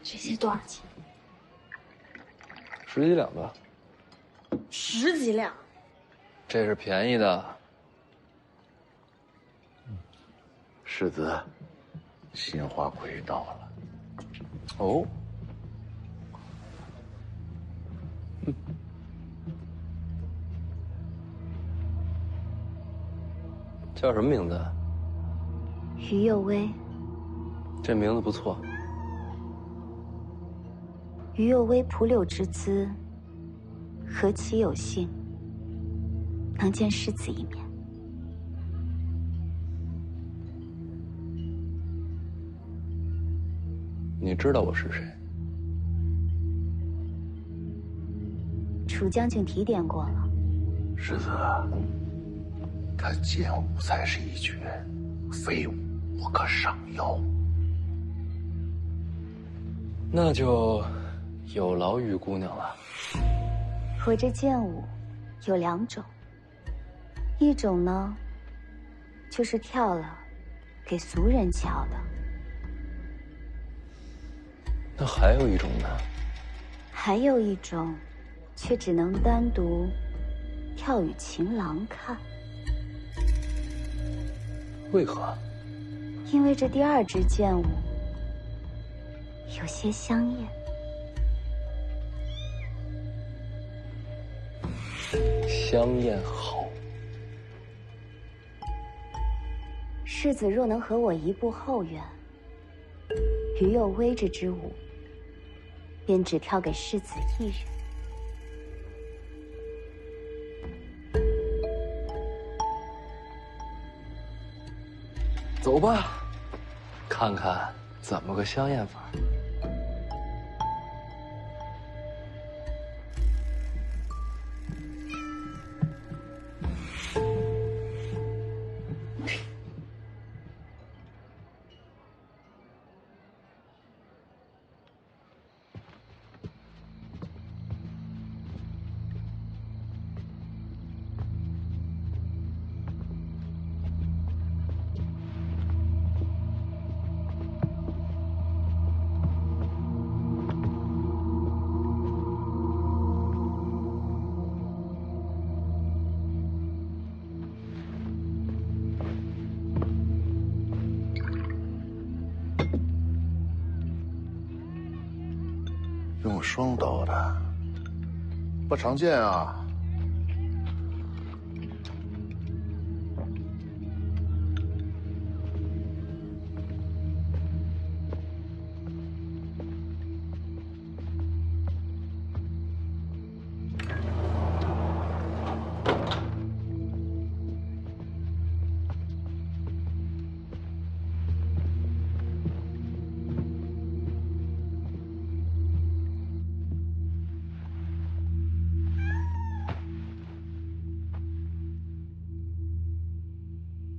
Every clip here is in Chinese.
这些多少钱？10几两吧。10几两？这是便宜的。世子，新花魁到了。哦。叫什么名字？于右威。这名字不错。于右威蒲柳之姿，何其有幸，能见世子一面。你知道我是谁？楚将军提点过了。世子，他剑舞才是一绝，非我不可上邀。那就有劳于姑娘了。我这剑舞有2种，一种呢，就是跳了给俗人瞧的。那还有一种呢？还有一种，却只能单独跳与情郎看。为何？因为这第2支剑舞有些香艳。香艳好。世子若能和我一步后院，于右威这支舞，便只跳给世子一人。走吧，看看怎么个香艳法。用双刀的，不常见啊。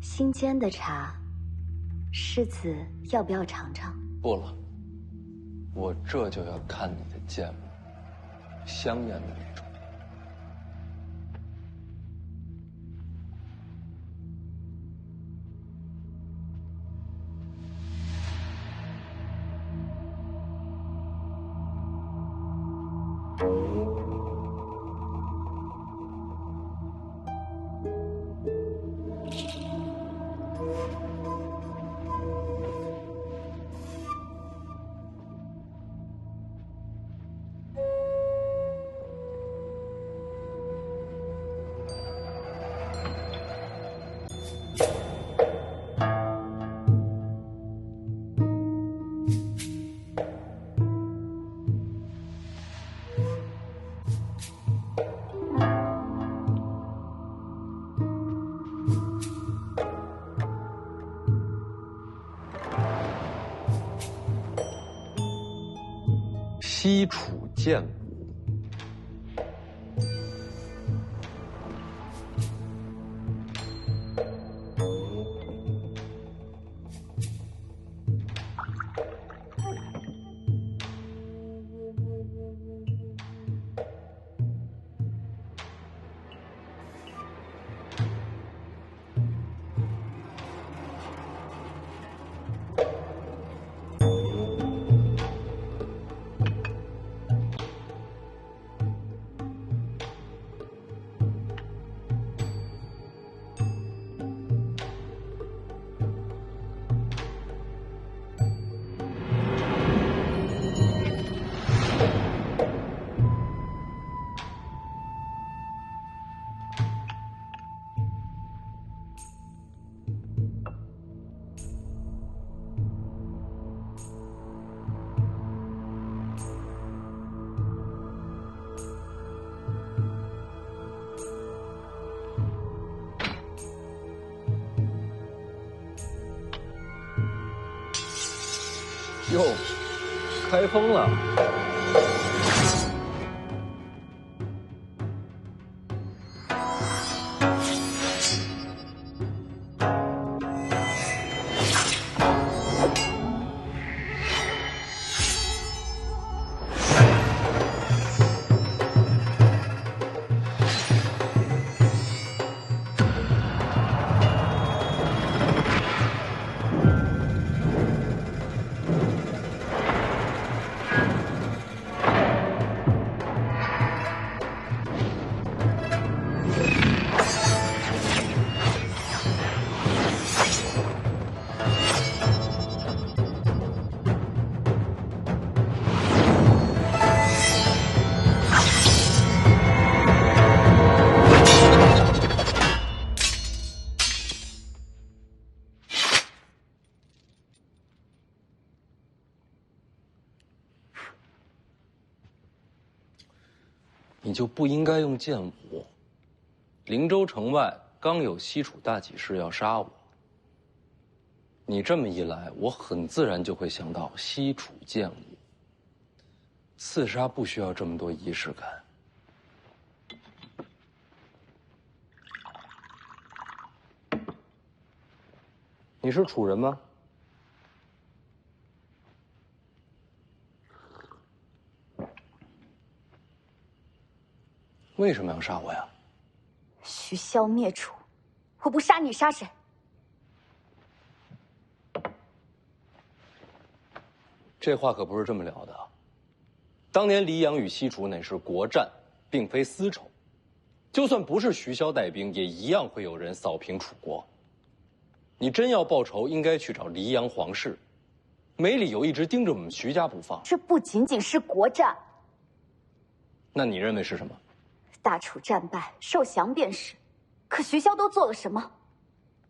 新煎的茶，世子要不要尝尝？不了，我这就要看你的剑舞，香艳的那种。西楚剑舞。哟，开封了！你就不应该用剑舞。灵州城外刚有西楚大几士要杀我，你这么一来，我很自然就会想到西楚剑舞。刺杀不需要这么多仪式感。你是楚人吗？为什么要杀我呀？需消灭楚，我不杀你杀谁？这话可不是这么聊的。当年黎阳与西楚乃是国战，并非私仇。就算不是徐骁带兵，也一样会有人扫平楚国。你真要报仇，应该去找黎阳皇室，没理由一直盯着我们徐家不放。这不仅仅是国战。那你认为是什么？大楚战败，受降便是。可徐骁都做了什么？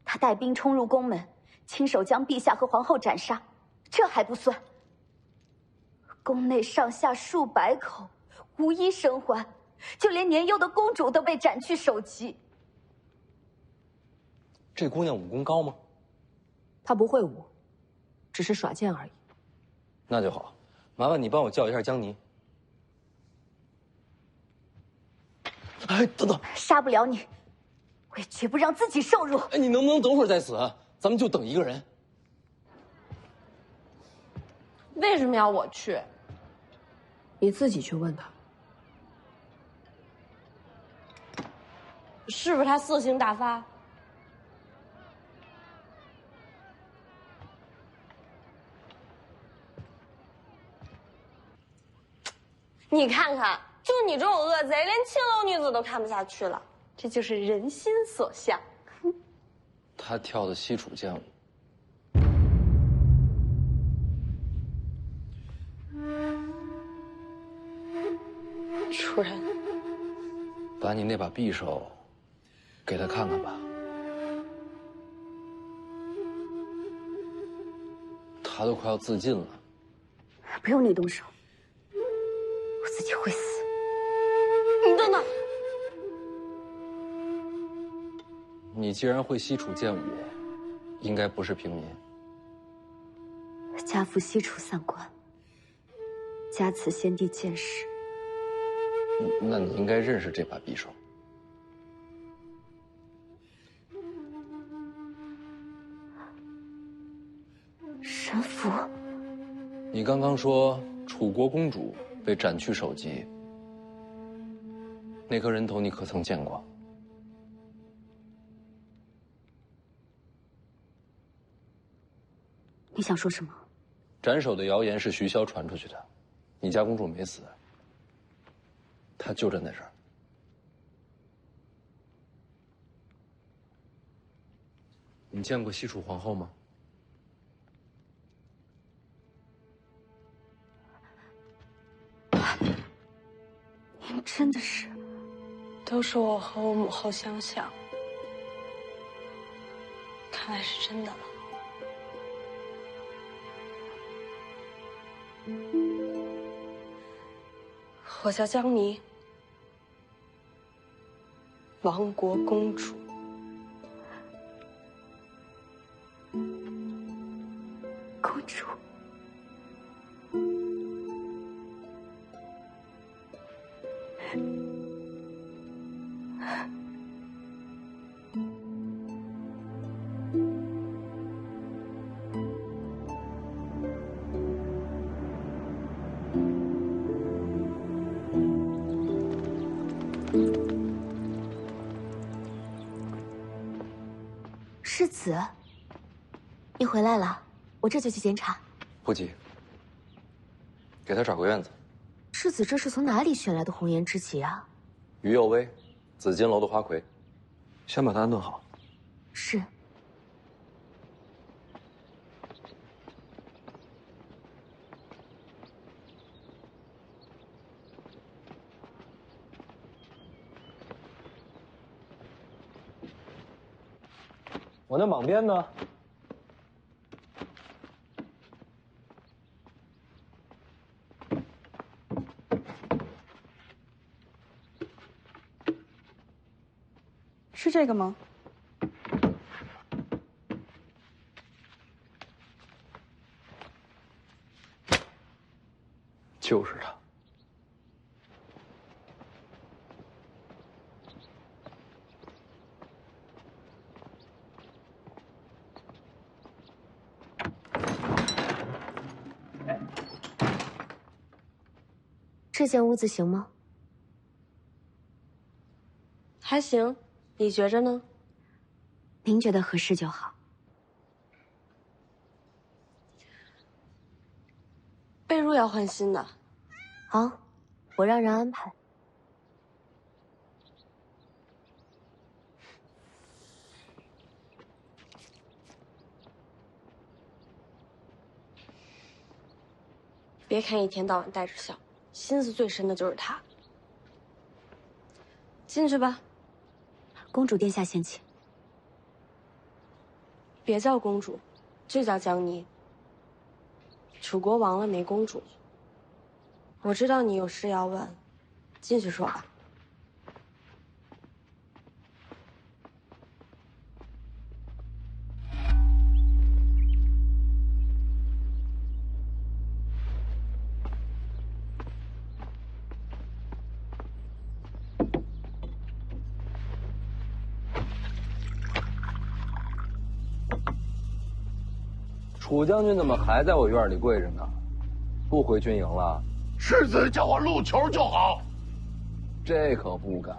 他带兵冲入宫门，亲手将陛下和皇后斩杀，这还不算。宫内上下数百口，无一生还，就连年幼的公主都被斩去首级。这姑娘武功高吗？她不会武，只是耍剑而已。那就好，麻烦你帮我叫一下江泥。哎，等等，杀不了你，我也绝不让自己受辱。哎，你能不能等会儿再死啊？咱们就等一个人。为什么要我去？你自己去问他，是不是他色性大发？你看看，就你这种恶贼，连青楼女子都看不下去了，这就是人心所向。他跳的西楚剑舞，楚人，把你那把匕首给他看看吧。他都快要自尽了。不用你动手，我自己会死。你等等，你既然会西楚剑舞，应该不是平民。家父西楚散官，加此先帝剑识。那你应该认识这把匕首。神符。你刚刚说楚国公主被斩去首级，那颗人头你可曾见过？你想说什么？斩首的谣言是徐骁传出去的，你家公主没死，她就站在这儿。你见过西楚皇后吗？您真的是……都说我和我母后相像，看来是真的了。我叫江霓，亡国公主。公主。世子，你回来了，我这就去检查。不急，给他找个院子。世子这是从哪里选来的红颜知己啊？于右威，紫金楼的花魁，先把他安顿好。是。我那蟒鞭呢？是这个吗？就是他。这间屋子行吗？还行，你觉着呢？您觉得合适就好。被褥要换新的。好，我让人安排。别看一天到晚带着笑，心思最深的就是他。进去吧。公主殿下先请。别叫公主，就叫江霓。楚国亡了没公主。我知道你有事要问，进去说吧。楚将军怎么还在我院里跪着呢？不回军营了？世子叫我入球就好。这可不敢。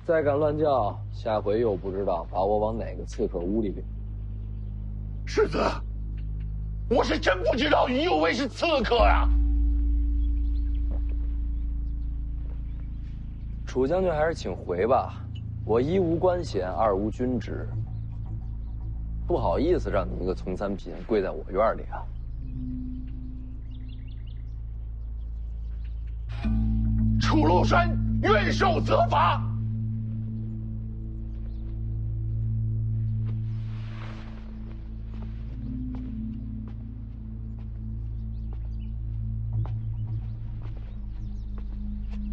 再敢乱叫，下回又不知道把我往哪个刺客屋里领。世子，我是真不知道于右卫是刺客呀。楚将军还是请回吧，我一无官衔，二无军职。不好意思让你一个从三品跪在我院里啊！楚禄山愿受责罚。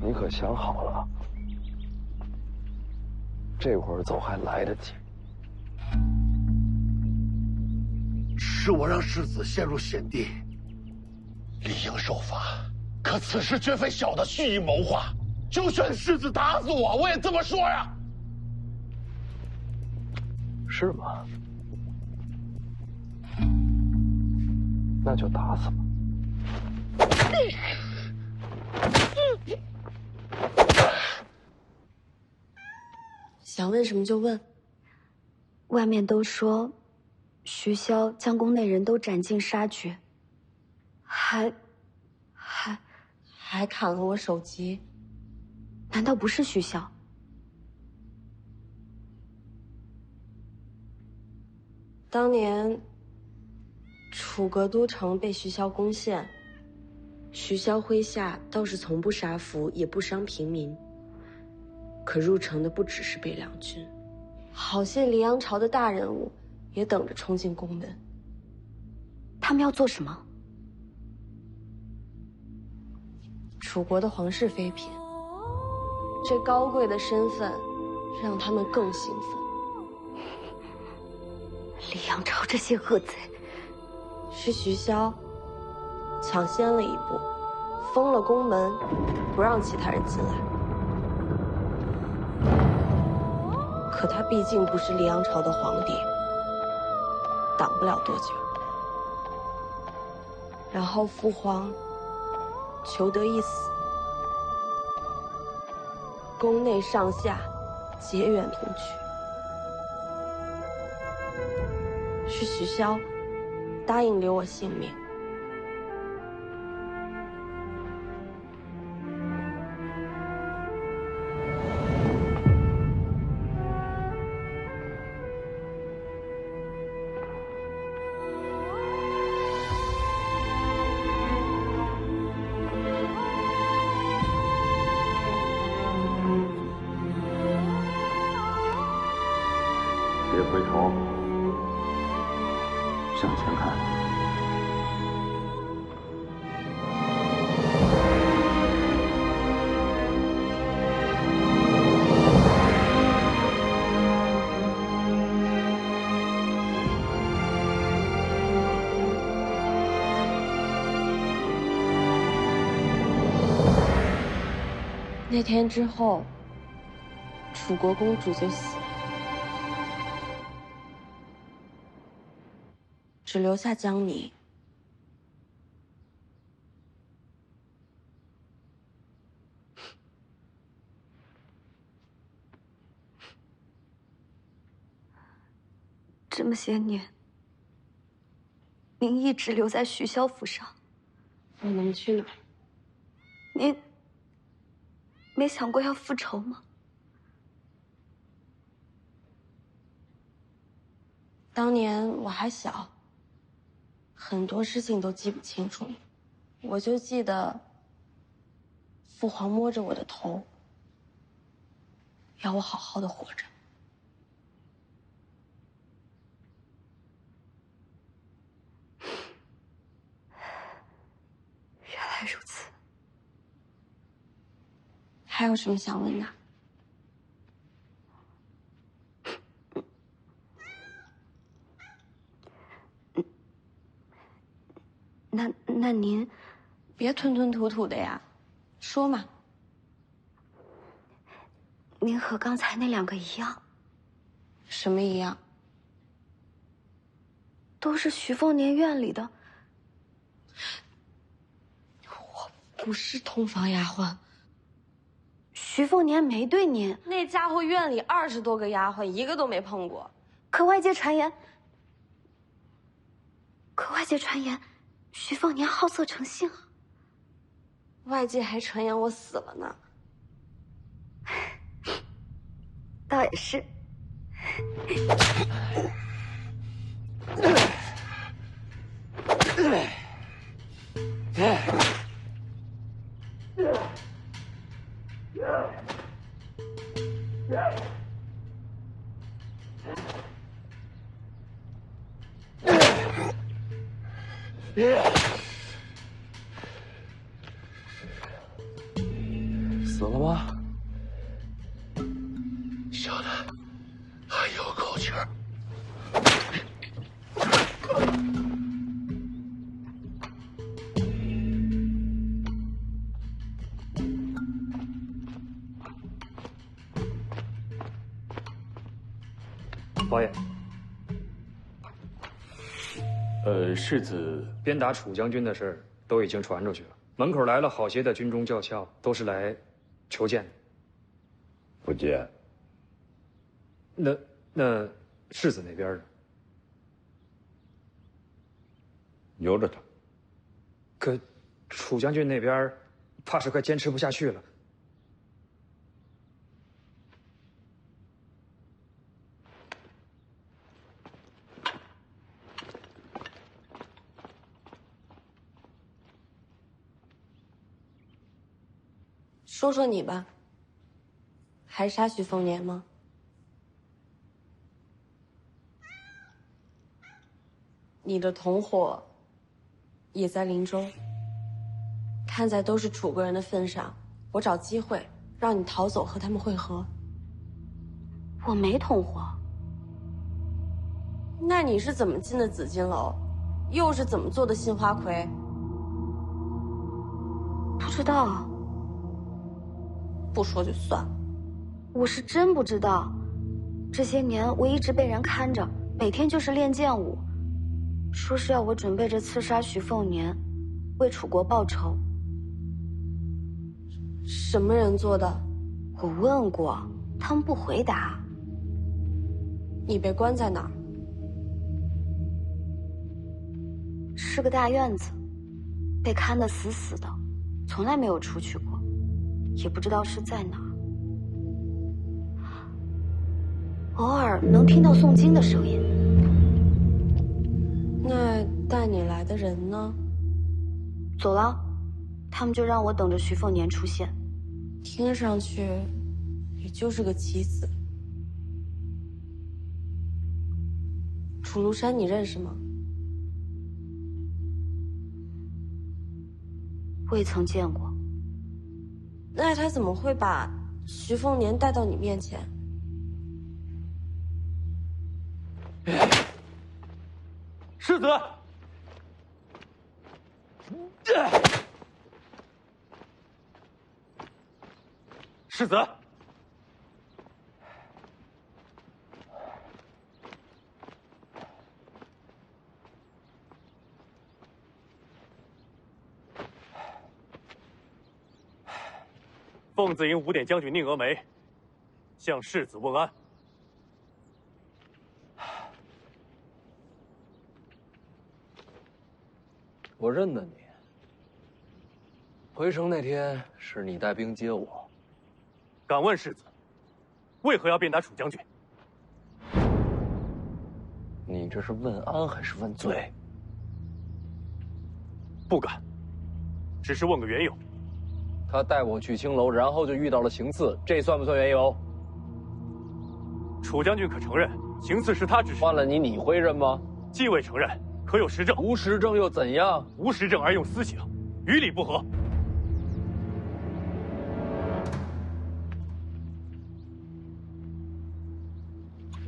你可想好了？这会儿走还来得及。是我让世子陷入险地，理应受罚，可此事绝非小的蓄意谋划。就算狮子打死我，我也这么说呀。是吗？那就打死吧。想问什么就问。外面都说，徐骁将宫内人都斩尽杀绝，还砍了我首级。难道不是徐骁？当年楚国都城被徐骁攻陷，徐骁麾下倒是从不杀俘，也不伤平民。可入城的不只是北凉军，好些黎阳朝的大人物也等着冲进宫门。他们要做什么？楚国的皇室妃嫔，这高贵的身份让他们更兴奋。黎阳朝这些恶贼，是徐骁抢先了一步，封了宫门，不让其他人进来。可他毕竟不是黎阳朝的皇帝，挡不了多久。然后父皇求得一死，宫内上下结怨同去。是徐骁答应留我性命。别回头，向前看。那天之后，楚国公主就死了。只留下江离。这么些年，您一直留在徐骁府上，我能去哪儿？您没想过要复仇吗？当年我还小。很多事情都记不清楚，我就记得父皇摸着我的头，要我好好的活着。原来如此。还有什么想问的？那您别吞吞吐吐的呀，说嘛。您和刚才那两个一样。什么一样？都是徐凤年院里的。我不是通房丫鬟。徐凤年没对您。那家伙院里20多个丫鬟，一个都没碰过。可外界传言，徐凤年好色成性啊！外界还传言我死了呢。倒也是。死了吗？小的还有口气儿。包爷，世子鞭打楚将军的事都已经传出去了，门口来了好些的军中教校，都是来求见的。不见。那世子那边呢？由着他。可楚将军那边怕是快坚持不下去了。说说你吧，还杀徐凤年吗？你的同伙也在林州，看在都是楚国人的份上，我找机会让你逃走，和他们会合。我没同伙。那你是怎么进的紫金楼？又是怎么做的杏花魁？不知道。不说就算了。我是真不知道。这些年我一直被人看着，每天就是练剑舞，说是要我准备着刺杀徐凤年，为楚国报仇。什么人做的？我问过，他们不回答。你被关在哪儿？是个大院子，被看得死死的，从来没有出去过，也不知道是在哪儿。偶尔能听到诵经的声音。那带你来的人呢？走了，他们就让我等着徐凤年出现。听上去，也就是个棋子。楚庐山，你认识吗？未曾见过。那他怎么会把徐凤年带到你面前？世子，世子，凤子营5点将军宁峨眉向世子问安。我认得你。回城那天是你带兵接我。敢问世子，为何要鞭打楚将军？你这是问安还是问罪？不敢，只是问个缘由。他带我去青楼，然后就遇到了行刺，这算不算缘由？楚将军可承认行刺是他指使？换了你，你会认吗？既未承认，可有实证？无实证又怎样？无实证而用私刑，于理不合。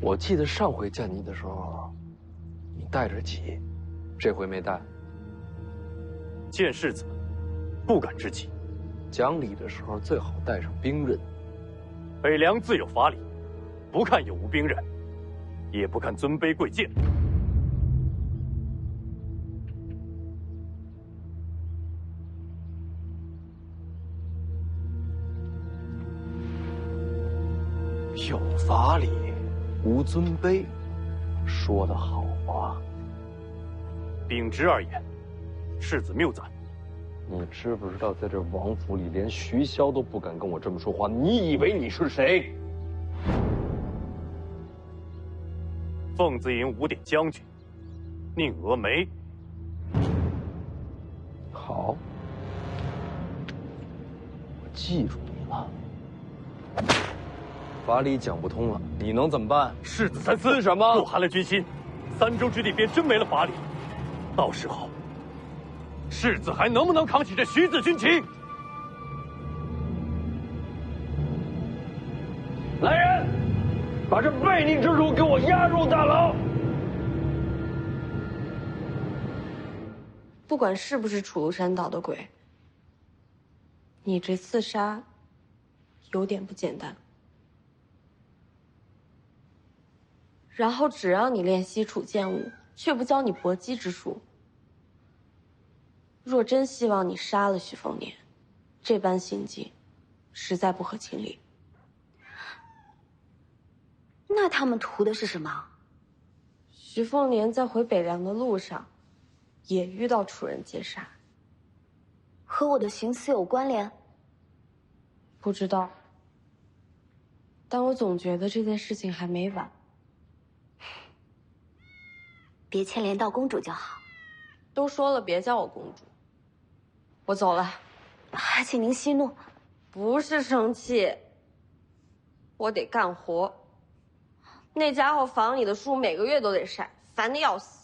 我记得上回见你的时候，你带着戟，这回没带。见世子，不敢知己。讲理的时候最好带上兵刃。北凉自有法理，不看有无兵刃，也不看尊卑贵贱。有法理，无尊卑，说得好啊！秉直而言，世子谬赞。你知不知道，在这王府里，连徐骁都不敢跟我这么说话？你以为你是谁？凤子营5点将军宁峨眉。好，我记住你了。法理讲不通了，你能怎么办？世子三思什么？若寒了军心，3州之地便真没了法理。到时候，世子还能不能扛起这徐子军情？来人，把这悖逆之徒给我押入大牢。不管是不是楚庐山捣的鬼，你这刺杀有点不简单。然后只让你练西楚剑舞，却不教你搏击之术。若真希望你杀了徐凤年，这般心计，实在不合情理。那他们图的是什么？徐凤年在回北凉的路上，也遇到楚人劫杀。和我的寻思有关联？不知道，但我总觉得这件事情还没完。别牵连到公主就好。都说了别叫我公主，我走了。还请您息怒。不是生气，我得干活。那家伙房里的书每个月都得晒，烦得要死。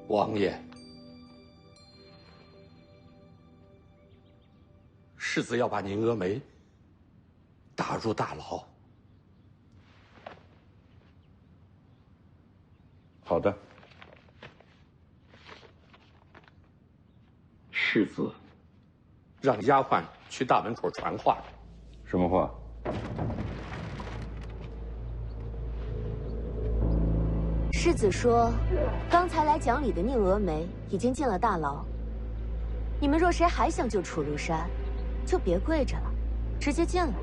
王爷，世子要把宁峨眉打入大牢。好的。世子让丫鬟去大门口传话。什么话？世子说，刚才来讲理的宁峨眉已经进了大牢。你们若谁还想救楚如山，就别跪着了，直接进来。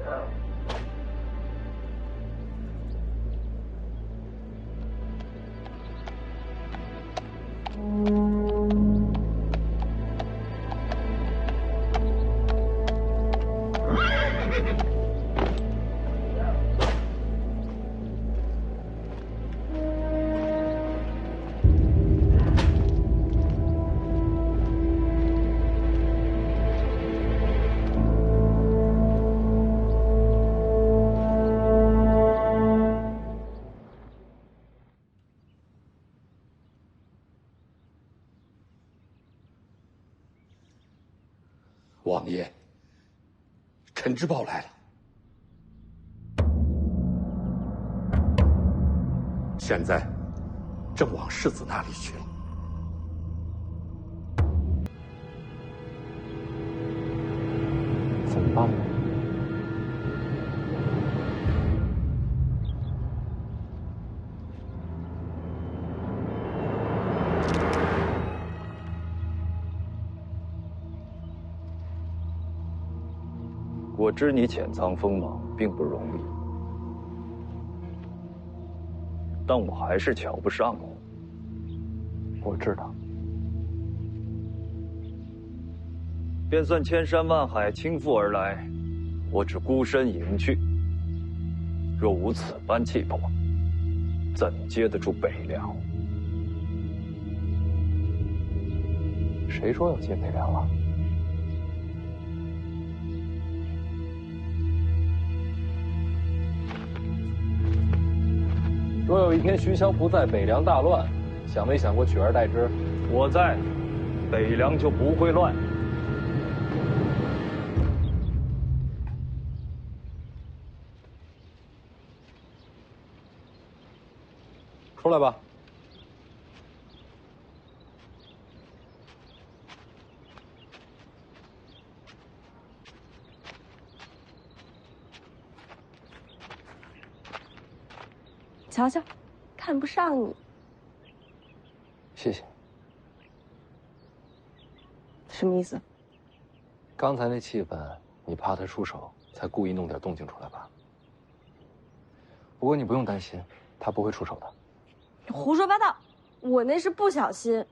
王爷，臣知报来了。现在正往世子那里去了。怎么办呢？我知你潜藏锋芒并不容易，但我还是瞧不上你。我知道。便算千山万海倾覆而来，我只孤身迎去。若无此般气魄，怎接得住北凉？谁说要接北凉了？若有一天徐骁不在，北凉大乱，想没想过取而代之？我在，北凉就不会乱。出来吧。瞧瞧，看不上你。谢谢。什么意思？刚才那气氛，你怕他出手，才故意弄点动静出来吧？不过你不用担心，他不会出手的。你胡说八道！我那是不小心。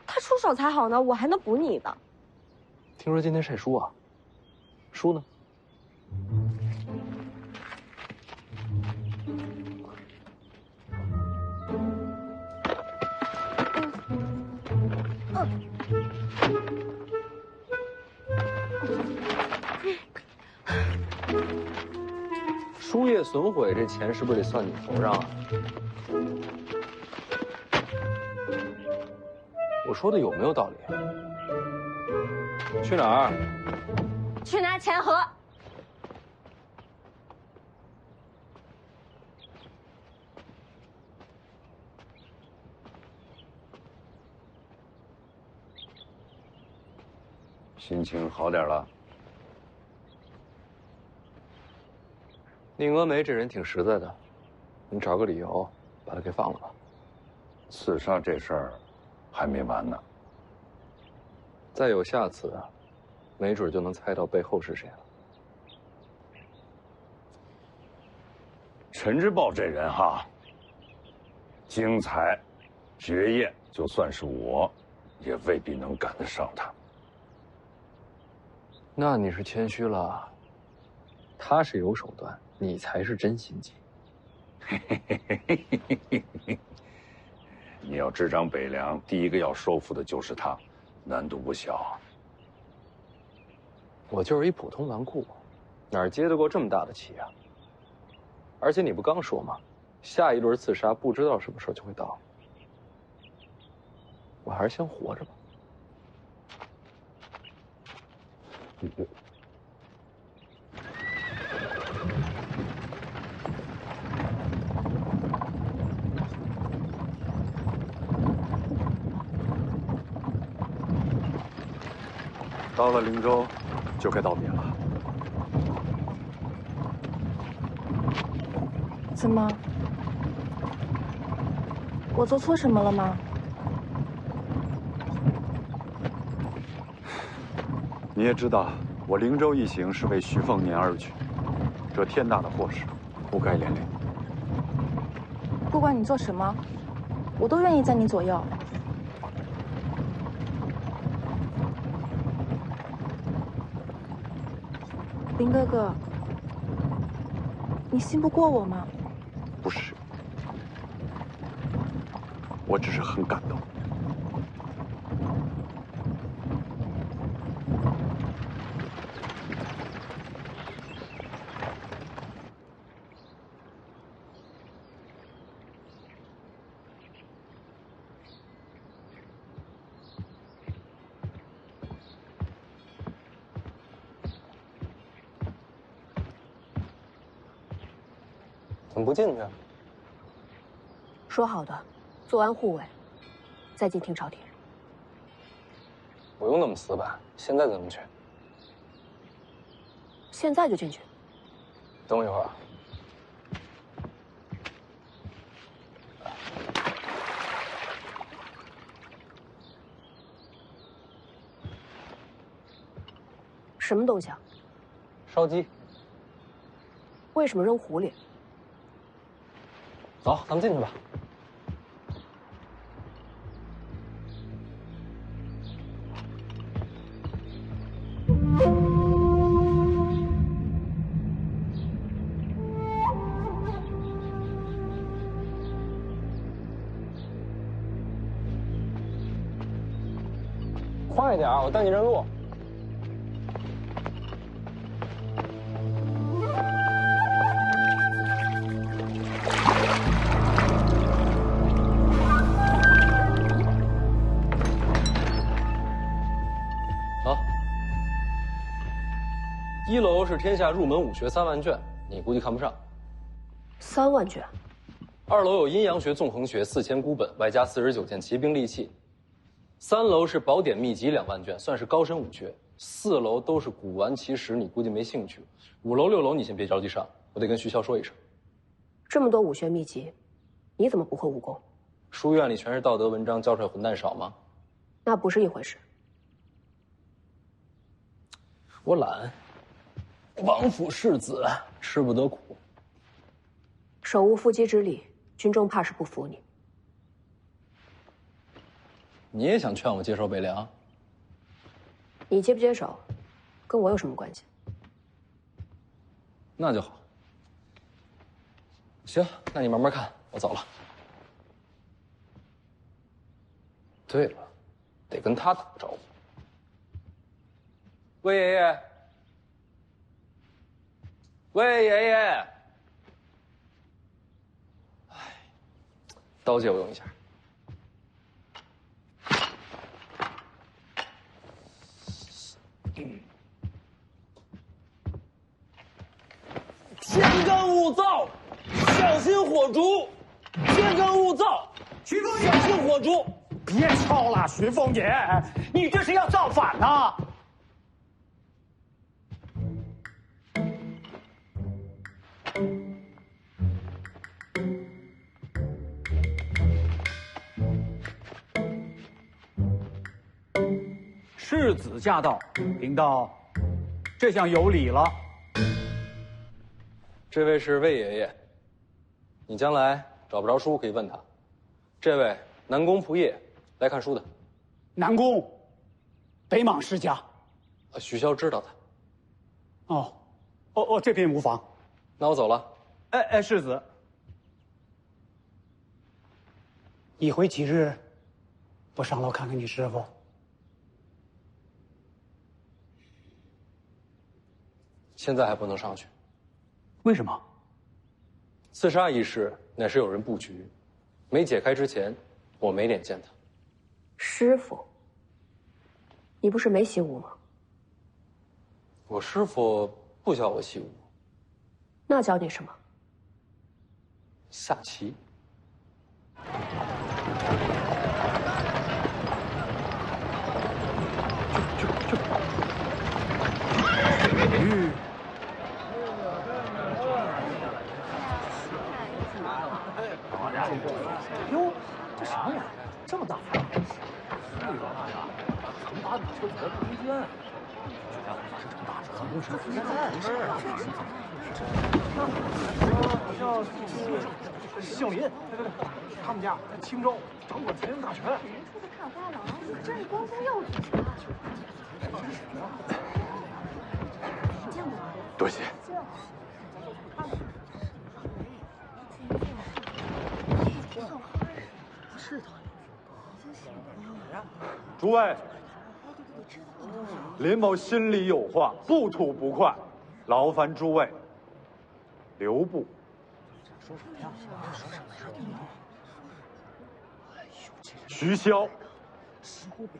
他出手才好呢，我还能补你呢。听说今天晒书啊？书呢？书业损毁，这钱是不是得算你头上啊？我说的有没有道理？去哪儿？去拿钱盒。心情好点了？宁峨眉这人挺实在的，你找个理由把他给放了吧。刺杀这事儿还没完呢。再有下次，没准就能猜到背后是谁了。陈之豹这人哈，精彩、绝艳，就算是我，也未必能赶得上他。那你是谦虚了，他是有手段，你才是真心机。你要执掌北凉，第一个要收复的就是他，难度不小。我就是一普通纨绔，哪儿接得过这么大的棋啊？而且你不刚说吗？下一轮刺杀不知道什么时候就会到，我还是先活着吧。到了灵州，就该道别了。怎么？我做错什么了吗？你也知道，我灵州一行是为徐凤年而去，这天大的祸事，不该连累你。不管你做什么，我都愿意在你左右。林哥哥，你信不过我吗？不是，我只是很感动。怎么不进去？说好的，做完护卫，再进听朝廷。不用那么死板，现在怎么去？现在就进去。等我一会儿。什么东西啊？烧鸡。为什么扔湖里？走，咱们进去吧。快点，我带你认路。1楼是天下入门武学3万卷，你估计看不上。3万卷。2楼有阴阳学、纵横学4000孤本，外加49件骑兵利器。3楼是宝典秘籍2万卷，算是高深武学。4楼都是古玩奇石，你估计没兴趣。5楼、6楼你先别着急上，我得跟徐骁说一声。这么多武学秘籍，你怎么不会武功？书院里全是道德文章，教出来混蛋少吗？那不是一回事。我懒。王府世子，吃不得苦。手无缚鸡之力，军中怕是不服你。你也想劝我接受北凉？你接不接手，跟我有什么关系？那就好。行，那你慢慢看，我走了。对了，得跟他打个招呼。魏爷爷，魏爷爷，刀借我用一下。天干物燥，小心火烛。天干物燥，徐凤姐，小心火烛。别敲了，徐凤姐，你这是要造反呐！世子驾到，贫道这下有礼了。这位是魏爷爷，你将来找不着书可以问他。这位南宫仆夜，来看书的。南宫，北莽世家。许萧知道他。哦，这便无妨。那我走了。哎，世子，一回几日不上楼看看你师傅？现在还不能上去。为什么？刺杀一事乃是有人布局，没解开之前，我没脸见他。师傅，你不是没习武吗？我师傅不教我习武。那教你什么？下棋。哟，这啥玩意儿？这么大牌？这个呀，曾把你车子空间。这这么大，怎么是叫姓林，对，他们家在青州掌管财政大权。年初的看花郎，真是光宗耀祖啊！见过吗？多谢。诸位，林某心里有话，不吐不快，劳烦诸位留步。说什么呀？说什么？徐骁，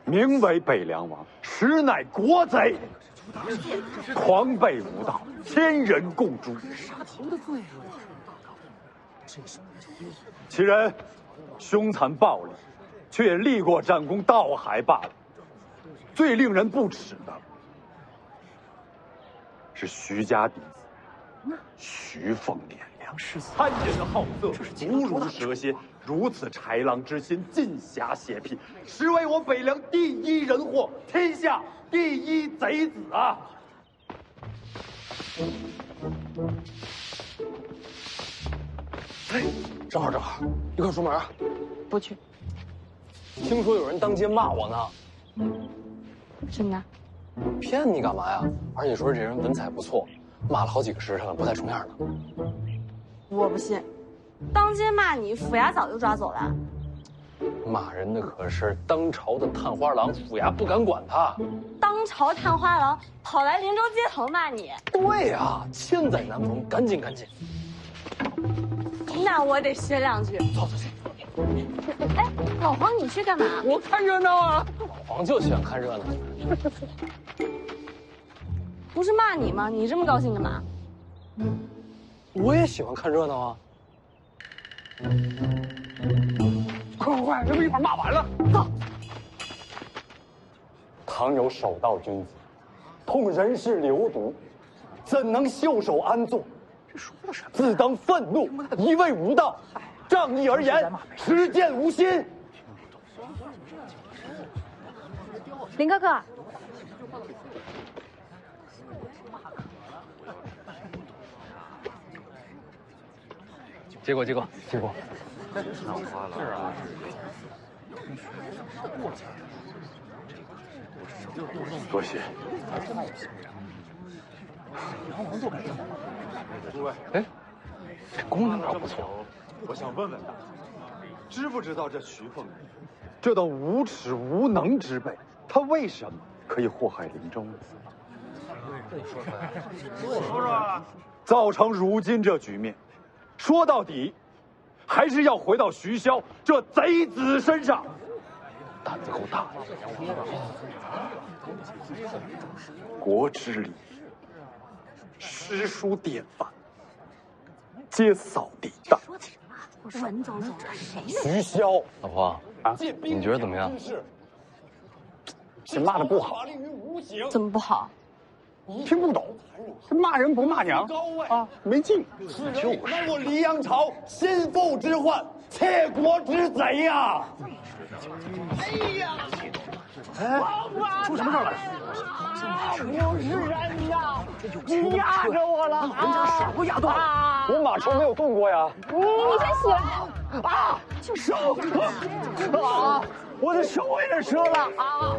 名为北凉王，实乃国贼，狂悖无道，千人共诛。杀头的罪啊！其人凶残暴力，却也立过战功，倒还罢了。最令人不齿的是徐家弟子徐凤年良，贪淫好色，毒如蛇蝎，如此豺狼之心，尽侠邪僻，实为我北凉第一人祸，天下第一贼子啊！哎，正好，一块出门啊！不去。听说有人当街骂我呢。真的？骗你干嘛呀？而且说这人文采不错，骂了好几个时辰了，不太重样呢。我不信，当街骂你，府衙早就抓走了。骂人的可是当朝的探花郎，府衙不敢管他。当朝探花郎跑来林州街头骂你？对呀，千载难逢，赶紧！那我得学两句。走。哎，老黄，你去干嘛？我看热闹啊！老黄就喜欢看热闹。不是骂你吗？你这么高兴干嘛？我也喜欢看热闹啊！快，这不一会儿骂完了？走。倘有守道君子，痛人事流毒，怎能袖手安坐？这说的什么？自当愤怒，一味无道。仗义而言，持剑无心。林哥哥，结果。是啊。多谢。诸位，哎，这功能倒不错。我想问问大家，知不知道这徐凤年，这等无耻无能之辈，他为什么可以祸害林州呢？说，造成如今这局面，说到底，还是要回到徐骁这贼子身上。胆子够大的，国之礼，诗书典范，皆扫地大吉。文总总，谁？徐骁，老婆啊，你觉得怎么样？这骂的不好，怎么不好？听不懂，这骂人不骂娘啊，没劲。就是我黎阳朝心腹之患，窃国之贼呀！哎呀！哎，出什么事了？我是人呀！你压着我了！人家手不压断，我马车没有动过呀！你先起来！啊！手啊！我的手也折了啊！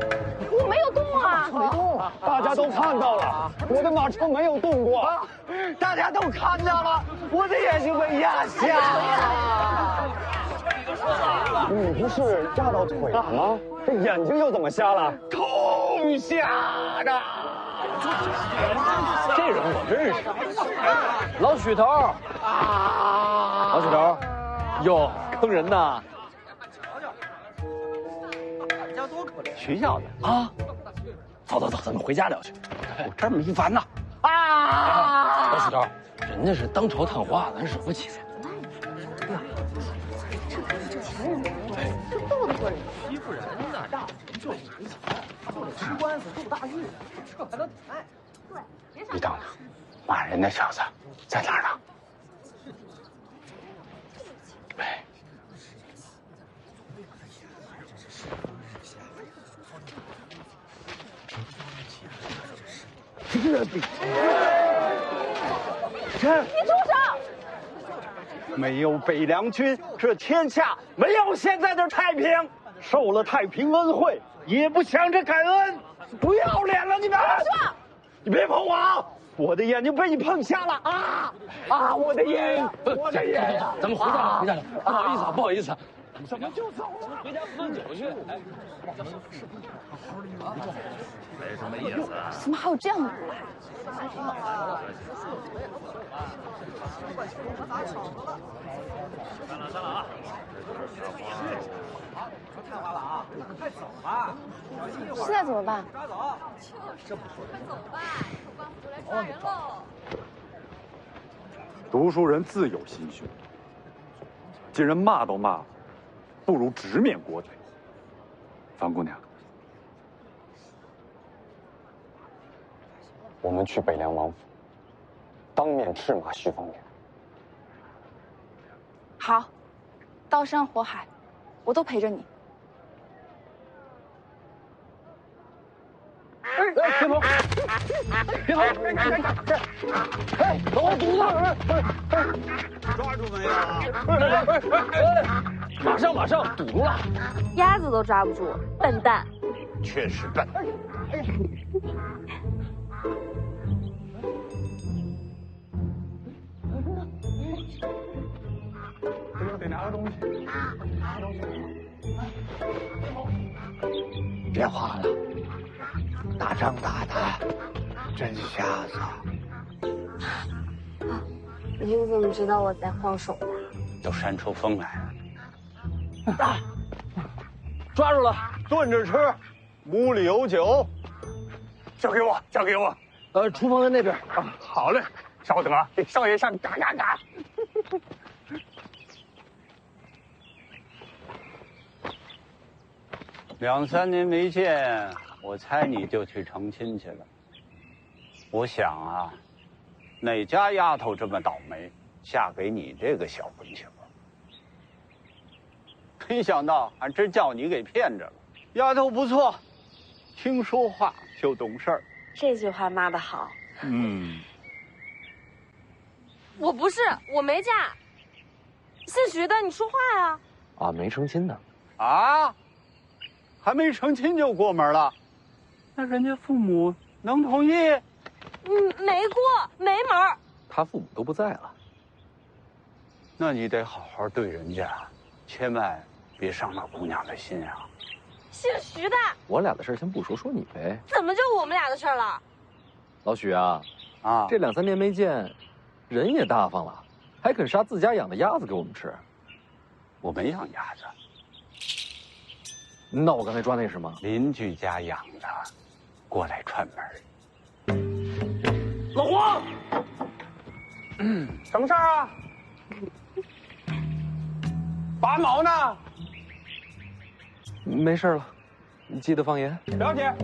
我没有动啊！没动，大家都看到了，我的马车没有动过。大家都看到了，我的眼睛被压瞎了。你不是压到腿了吗？这眼睛又怎么瞎了？痛瞎的。这人我认识，老许头啊，老许头，哟，坑人呐！学校的啊，走走走，咱们回家聊去。我这儿迷烦呢。啊！老许头，人家是当朝探花，咱惹不起。哎呀，这钱人，这斗得过人？欺负人呢，大就吃官司斗大狱，这还能谈？对，你等等，骂人那小子在哪儿呢？哎。你住手！没有北凉军，这天下没有现在的太平。受了太平恩惠，也不想着感恩，不要脸了你们！你别碰我啊！我的眼睛被你碰瞎了啊！啊！我的眼，我的眼！咱们回家了，回家了。不好意思啊，不好意思啊。怎么就走了？回家喝酒去。没什么意思。怎么还有这样的人？散了啊！太晚了啊！快走吧！现在怎么办？抓走！这不说，快走吧，有官府来抓人喽！读书人自有心胸，既然骂都骂了，不如直面国贼。方姑娘，我们去北凉王府，当面斥骂徐凤年。好，刀山火海，我都陪着你。哎，别跑！别跑！哎，老堵了！抓住没有？马上，堵住了！鸭子都抓不住，笨蛋！确实笨。得拿个东西。别慌了，打仗打的真瞎子。你是怎么知道我在晃手的？都扇出风来了。抓住了，炖着吃，屋里有酒。交给我，交给我。厨房在那边。啊，好嘞，稍等啊，给少爷上嘎嘎嘎。2、3年没见，我猜你就去成亲去了。我想啊，哪家丫头这么倒霉，嫁给你这个小混球？没想到还真叫你给骗着了。丫头不错，听说话就懂事儿。这句话骂得好。嗯，我不是，我没嫁。姓徐的，你说话呀！啊，没成亲呢。啊，还没成亲就过门了？那人家父母能同意？没过，没门。他父母都不在了。那你得好好对人家，千万别伤了姑娘的心啊。姓徐的，我俩的事先不说，说你呗。怎么就我们俩的事了？老许啊，啊，这2、3年没见，人也大方了，还肯杀自家养的鸭子给我们吃。我没养鸭子。那我刚才抓那是什么？邻居家养的，过来串门。老黄，什么事儿啊？拔毛呢？没事了，你记得放盐。了解。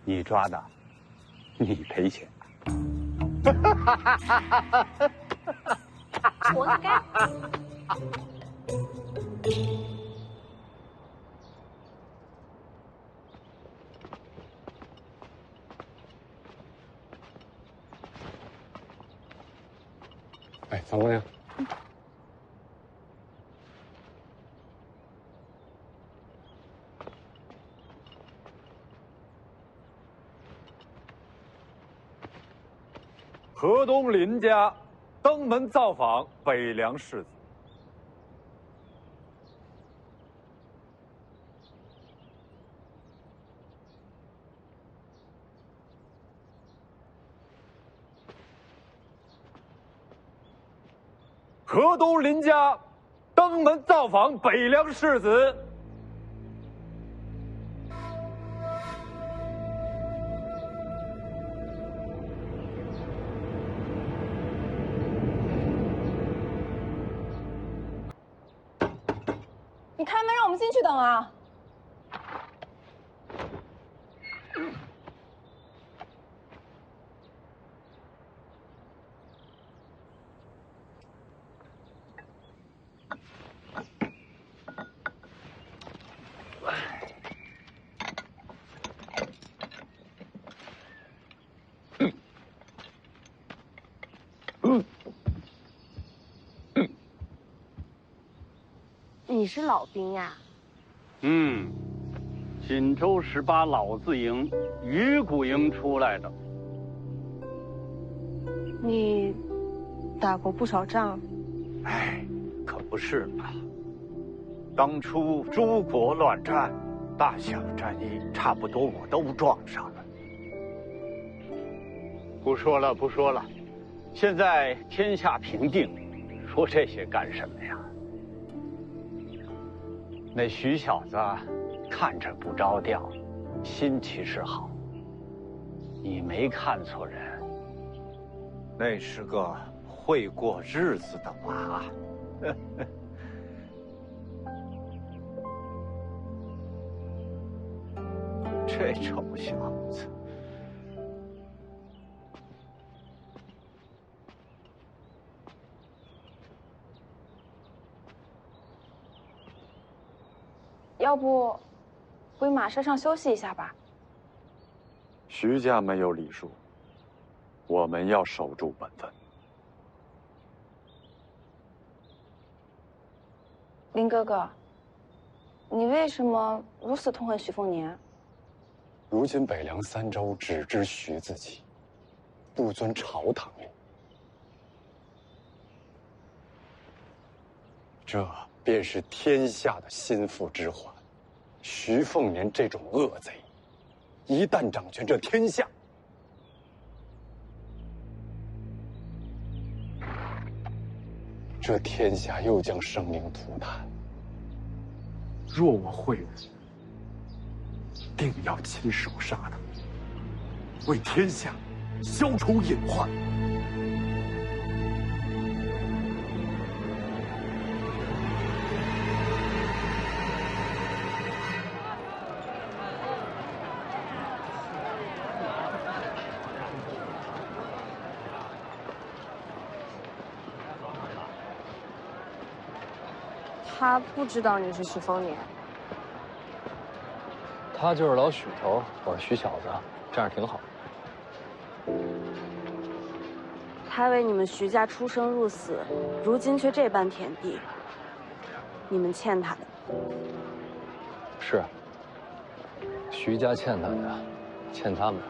你抓的，你赔钱。活该。哎，张姑娘。河东林家登门造访北凉世子。河东林家登门造访北凉世子。你开门让我们进去等啊！你是老兵呀？锦州18老字营鱼骨营出来的。你打过不少仗。哎，可不是嘛。当初诸国乱战，大小战役差不多我都撞上了。不说了，不说了。现在天下平定，说这些干什么呀？那徐小子看着不着调，心其实好。你没看错人，那是个会过日子的娃。这臭小子！要不回马车上休息一下吧？徐家没有礼数，我们要守住本分。林哥哥，你为什么如此痛恨徐凤年？如今北凉3州只知徐自己，不遵朝堂令，这便是天下的心腹之患。徐凤年这种恶贼，一旦掌权这天下，这天下又将生灵涂炭。若我会武，定要亲手杀他，为天下消除隐患。他不知道你是徐凤年。他就是老许头，我是徐小子，这样挺好。他为你们徐家出生入死，如今却这般田地，你们欠他的。是，徐家欠他的，欠他们，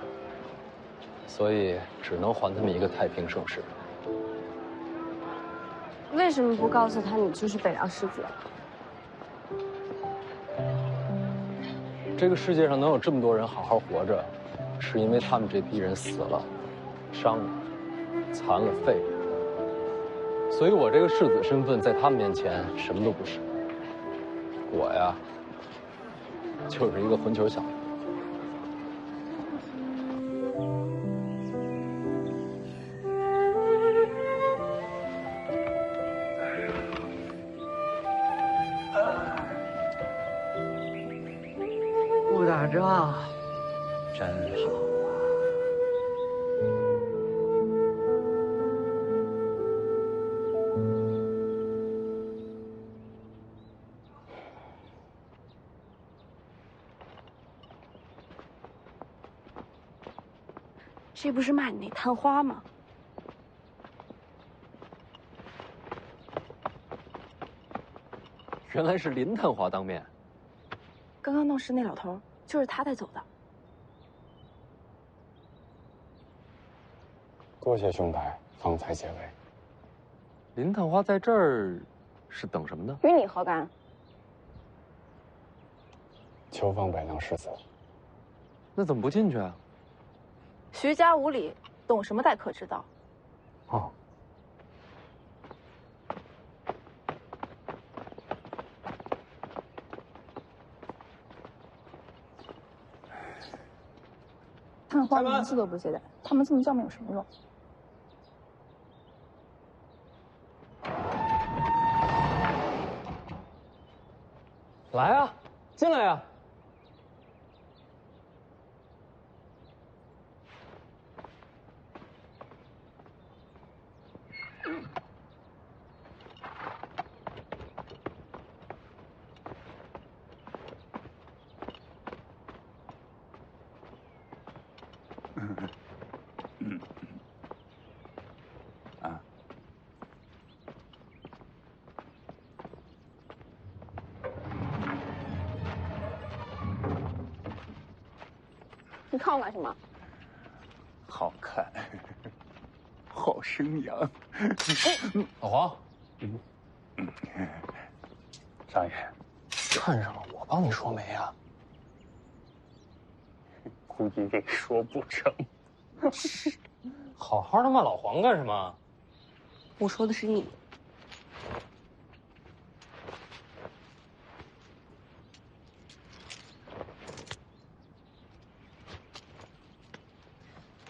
所以只能还他们一个太平盛世。为什么不告诉他你就是北凉世子？这个世界上能有这么多人好好活着，是因为他们这批人死了、伤了、残了、废了，所以我这个世子身份在他们面前什么都不是。我呀，就是一个混球小子。不打仗，真好。 这不是骂你那探花吗？原来是林探花当面。刚刚闹事那老头就是他带走的。多谢兄台方才解围。林探花在这儿是等什么呢？与你何干？求访北凉世子。那怎么不进去啊？ 徐家无礼，懂什么待客之道？哦，探花连字都不接待，他们这么叫们有什么用？来啊，进来呀！ 你看我干什么？好看，好生养。老黄，少爷，看上了我帮你说媒啊？估计这说不成。好好的骂老黄干什么？我说的是你。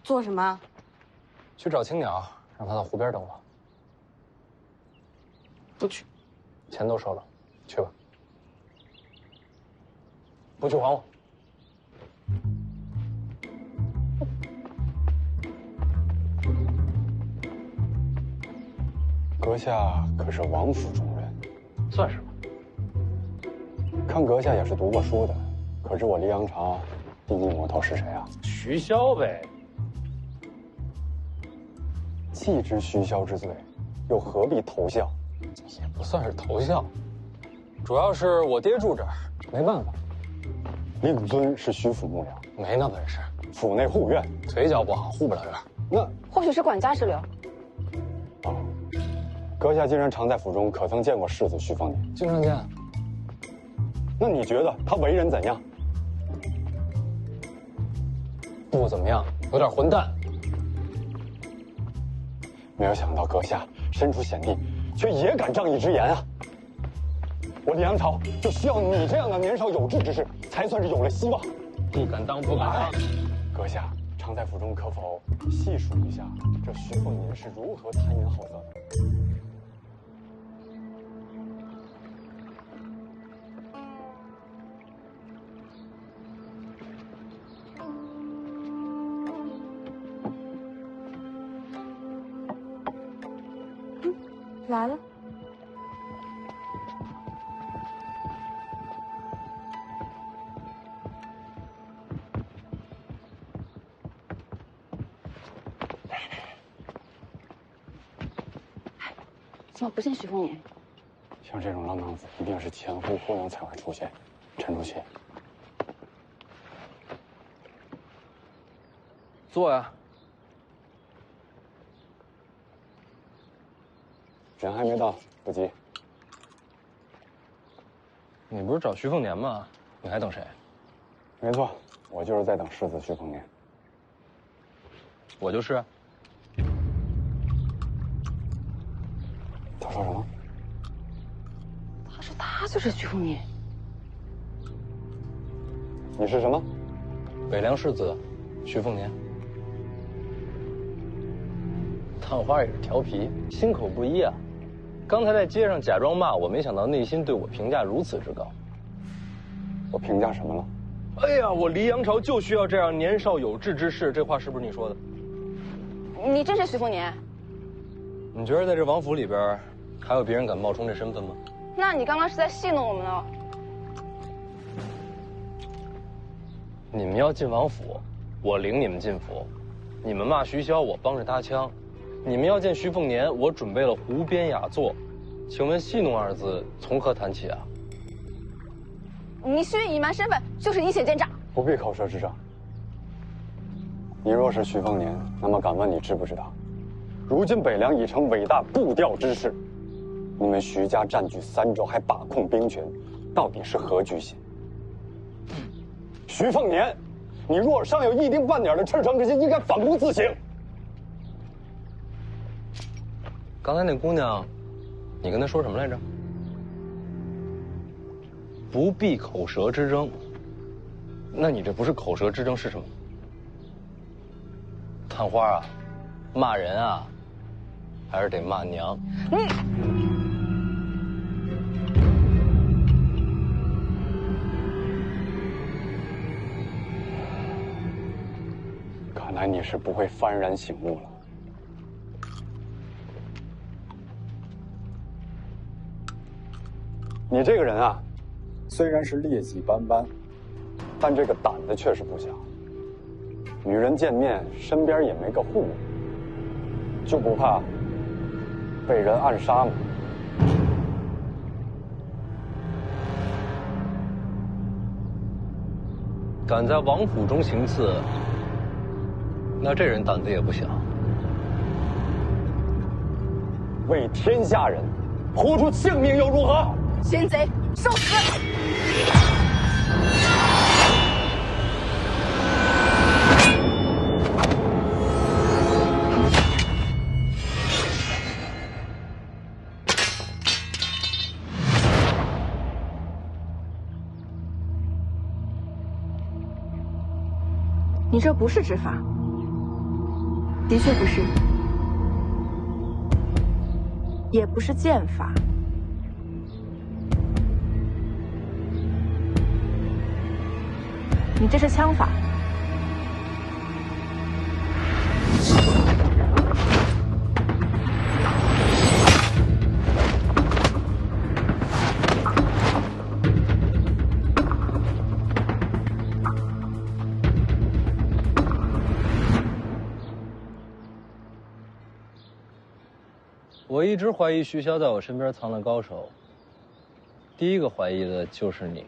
做什么？去找青鸟，让他到湖边等我。不去。钱都收了，去吧。不去还我。阁下可是王府中人，算是吧。看阁下也是读过书的，可知我黎阳城第一魔头是谁啊？徐骁呗。 既知徐骁之罪，又何必投效？也不算是投效，主要是我爹住这儿，没办法。令尊是徐府幕僚，没那本事。府内护院，腿脚不好，护不了院。那或许是管家之流。哦，阁下既然常在府中，可曾见过世子徐凤年？经常见。那你觉得他为人怎样？不怎么样，有点混蛋。 没有想到阁下身处险地，却也敢仗义直言啊！我黎阳朝就需要你这样的年少有志之士，才算是有了希望。不敢当，不敢当。阁下常在府中，可否细数一下这徐凤年是如何贪言好色的？来了。怎么不见徐凤年？像这种浪荡子，一定是前呼后拥才会出现。沉住气。坐呀。人还没到，不急。你不是找徐凤年吗？你还等谁？没错，我就是在等世子徐凤年。我就是。他说什么？他说他就是徐凤年。你是什么？北凉世子，徐凤年。探花也是调皮，心口不一啊。刚才在街上假装骂我，没想到内心对我评价如此之高。我评价什么了？哎呀，我黎阳朝就需要这样年少有志之士，这话是不是你说的？你真是徐凤年？你觉得在这王府里边，还有别人敢冒充这身份吗？那你刚刚是在戏弄我们呢？你们要进王府，我领你们进府；你们骂徐骁，我帮着搭腔；你们要见徐凤年，我准备了湖边雅座。请问戏弄二字从何谈起啊？你蓄意隐瞒身份，就是阴险奸诈。不必口舌之争。你若是徐凤年，那么敢问你知不知道，如今北凉已成伟大步调之势，你们徐家占据3州，还把控兵权，到底是何居心？徐凤年，你若尚有一丁半点的赤诚之心，应该反躬自省。刚才那姑娘，你跟她说什么来着？不必口舌之争。那你这不是口舌之争是什么？探花啊，骂人啊，还是得骂娘。你。看来你是不会幡然醒悟了。你这个人啊，虽然是劣迹斑斑，但这个胆子确实不小。与人见面，身边也没个护卫，就不怕被人暗杀吗？敢在王府中行刺，那这人胆子也不小。为天下人豁出性命又如何？奸贼，受死！你这不是执法，的确不是，也不是剑法。你这是枪法。我一直怀疑徐骁在我身边藏了高手，第一个怀疑的就是你。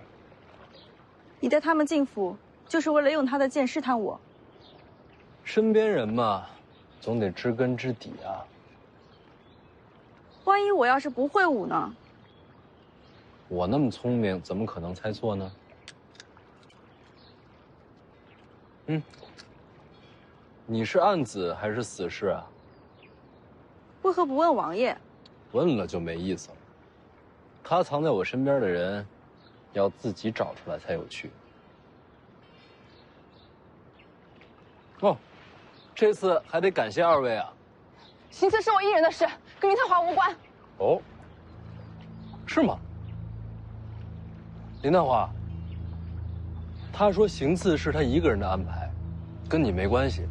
你带他们进府，就是为了用他的剑试探我。身边人嘛，总得知根知底啊。万一我要是不会武呢？我那么聪明，怎么可能猜错呢？你是暗子还是死士啊？为何不问王爷？问了就没意思了。他藏在我身边的人，要自己找出来才有趣。哦，这次还得感谢二位啊。行刺是我一人的事，跟林探花无关。哦，是吗？林探花，他说行刺是他一个人的安排，跟你没关系，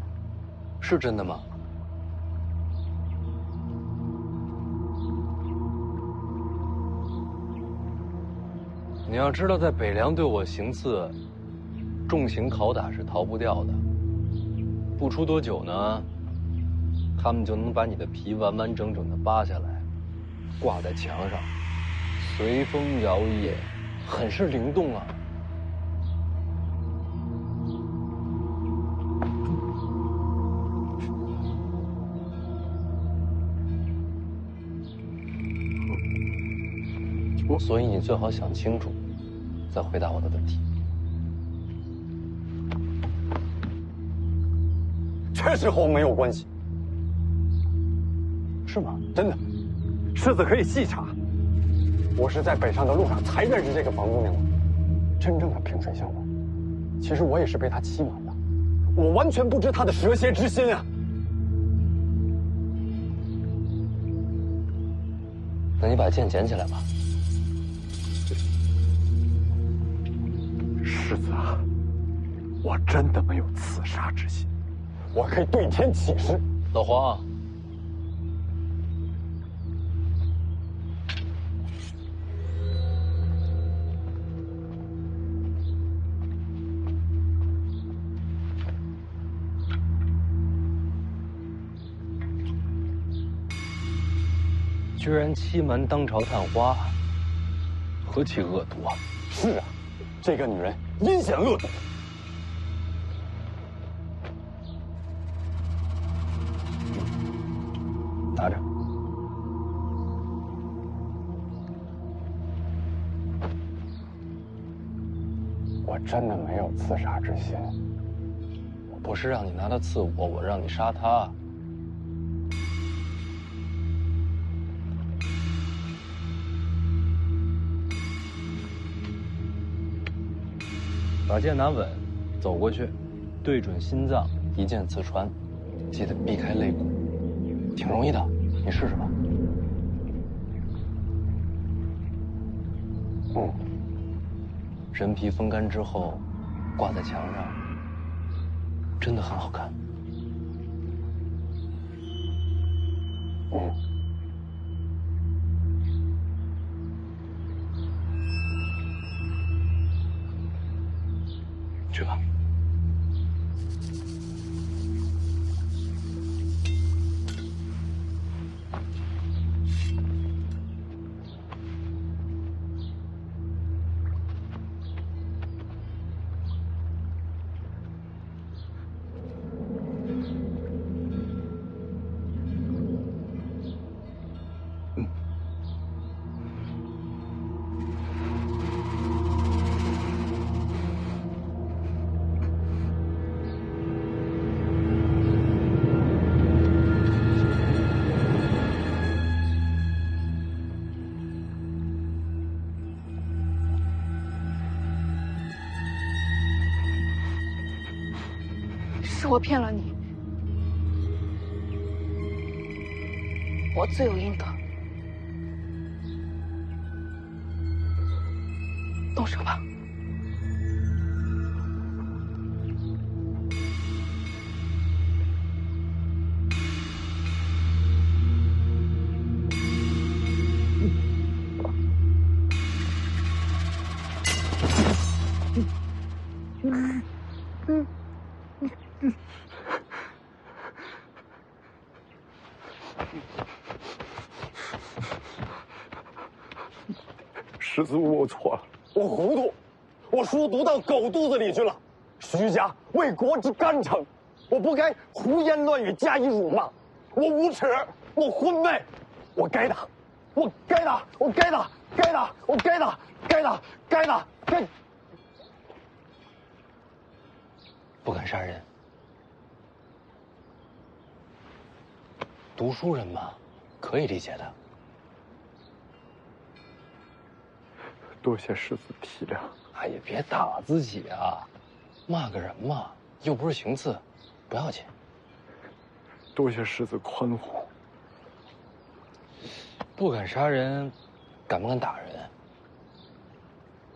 是真的吗？你要知道，在北凉对我行刺，重刑拷打是逃不掉的。不出多久呢，他们就能把你的皮完完整整的扒下来，挂在墙上，随风摇曳，很是灵动啊。所以你最好想清楚，再回答我的问题。确实和我没有关系，是吗？真的，世子可以细查。我是在北上的路上才认识这个房姑娘的。真正的萍水相逢，其实我也是被她欺瞒的。我完全不知她的蛇蝎之心啊！那你把剑捡起来吧。世子啊，我真的没有刺杀之心。我可以对天起誓。老黄，居然欺瞒当朝探花，何其恶毒啊！是啊，这个女人阴险恶毒。拿着。我真的没有刺杀之心。我不是让你拿他刺我，我让你杀他。把剑拿稳，走过去，对准心脏，一剑刺穿，记得避开肋骨，挺容易的，你试试吧。人皮风干之后，挂在墙上，真的很好看。去吧。是我骗了你，我罪有应得。动手吧。世子，我错了，我糊涂，我书读到狗肚子里去了。徐家为国之干城，我不该胡言乱语加以辱骂。我无耻，我昏昧，我该打，我该打，我该打，该打，我该打，该打，该打，该。不敢杀人，读书人嘛，可以理解的。多谢世子体谅。哎呀，别打自己啊！骂个人嘛，又不是行刺，不要紧。多谢世子宽宏。不敢杀人，敢不敢打人？